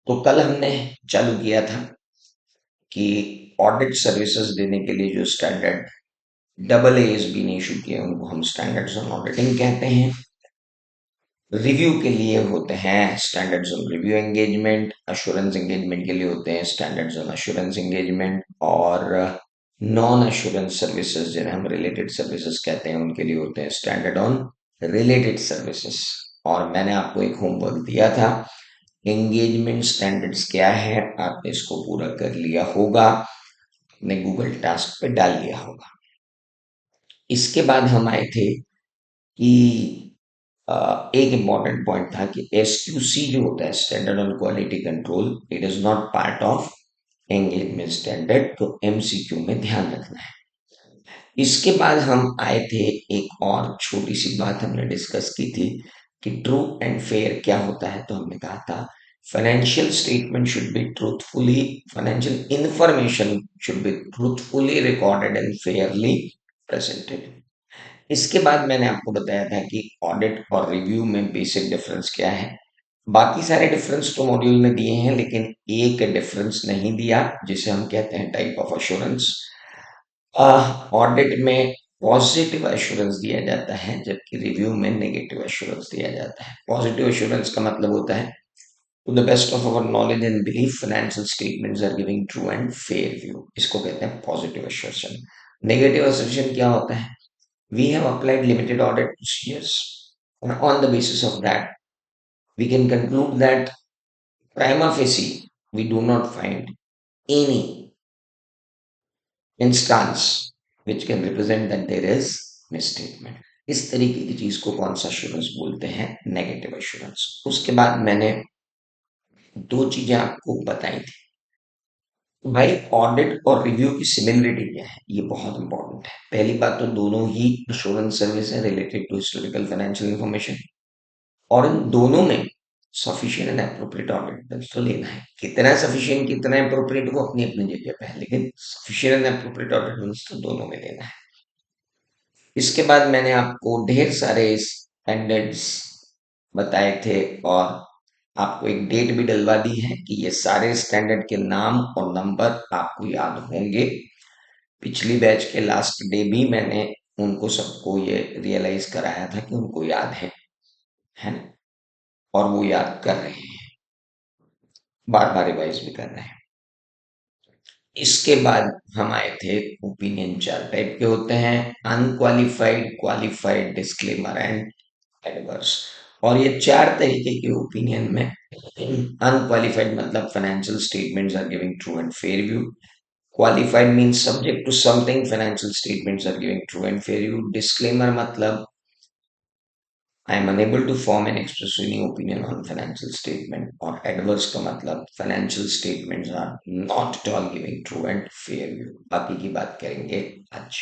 तो कल हमने चालू किया था कि ऑडिट सर्विसेज देने के लिए जो स्टैंडर्ड डबल एएसबी ने इशू किए उनको हम स्टैंडर्ड्स ऑन ऑडिटिंग कहते हैं। रिव्यू के लिए होते हैं standards on review engagement, assurance engagement के लिए होते हैं स्टैंडर्ड्स ऑन अश्योरेंस एंगेजमेंट, और नॉन अश्योरेंस सर्विसेज जिन्हें हम रिलेटेड सर्विसेज कहते हैं उनके लिए होते हैं स्टैंडर्ड ऑन रिलेटेड सर्विसेज। और मैंने आपको एक होमवर्क दिया था, एंगेजमेंट स्टैंडर्ड्स क्या है, आपने इसको पूरा कर लिया होगा, अपने गूगल टास्क पे डाल लिया होगा। इसके बाद हम आए थे कि एक इम्पॉर्टेंट पॉइंट था कि एसक्यूसी जो होता है standard on quality control, it is not part of engagement standard, तो एमसीक्यू में ध्यान रखना है। इसके बाद हम आए थे, एक और छोटी सी बात हमने डिस्कस की थी कि ट्रू एंड फेयर क्या होता है। तो हमने कहा था financial statement should be truthfully, financial information should be truthfully recorded and Fairlie presented. इसके बाद मैंने आपको बताया था कि ऑडिट और रिव्यू में बेसिक डिफरेंस क्या है। बाकी सारे डिफरेंस तो मॉड्यूल में दिए हैं, लेकिन एक डिफरेंस नहीं दिया जिसे हम कहते हैं टाइप ऑफ अश्योरेंस। ऑडिट में पॉजिटिव एश्योरेंस दिया जाता है जबकि रिव्यू में नेगेटिव एश्योरेंस दिया जाता है। पॉजिटिव एश्योरेंस का मतलब होता है to the best of our knowledge and belief financial statements are giving true and fair view, इसको कहते हैं पॉजिटिव एश्योरेंस। नेगेटिव एश्योरेंस क्या होता है, we have applied limited audit procedures, and on the basis of that we can conclude that prima facie we do not find any instance which can represent that there is misstatement। इस तरीके की चीज को कौन सा assurance बोलते हैं, negative assurance. उसके बाद मैंने दो चीजें आपको बताई थी। भाई ऑडिट और रिव्यू की सिमिलरिटी क्या है, ये बहुत इंपॉर्टेंट है। पहली बात तो दोनों ही एश्योरेंस सर्विस है related to historical financial information, और इन दोनों में सफिशिएंट एंड एप्रोप्रिएट ऑडिट तो लेना है। कितना सफिशिएंट कितना एप्रोप्रिएट वो अपनी अपनी जगह पे है, लेकिन सफिशिएंट एंड एप्रोप्रिएट ऑडिट तो दोनों में लेना है। इसके बाद मैंने आपको ढेर सारे स्टैंडर्ड्स बताए थे, और आपको एक डेट भी डलवा दी है कि ये सारे स्टैंडर्ड के नाम और नंबर आपको याद होंगे। पिछली बैच के लास्ट डे भी मैंने उनको सबको ये रियलाइज कराया था कि उनको याद है ना, और वो याद कर रहे हैं, बार बार रिवाइज भी कर रहे हैं। इसके बाद हम आए थे, ओपिनियन चार टाइप के होते हैं, unqualified, qualified, disclaimer and adverse. और ये चार तरीके के ओपिनियन में अनक्वालिफाइड मतलब financial statements are giving true and fair view, qualified means subject to something financial statements are giving true and fair view, disclaimer मतलब I am unable to form and express any opinion on financial statement, और adverse का मतलब financial statements are not at all giving true and fair view। बाकी की बात करेंगे आज।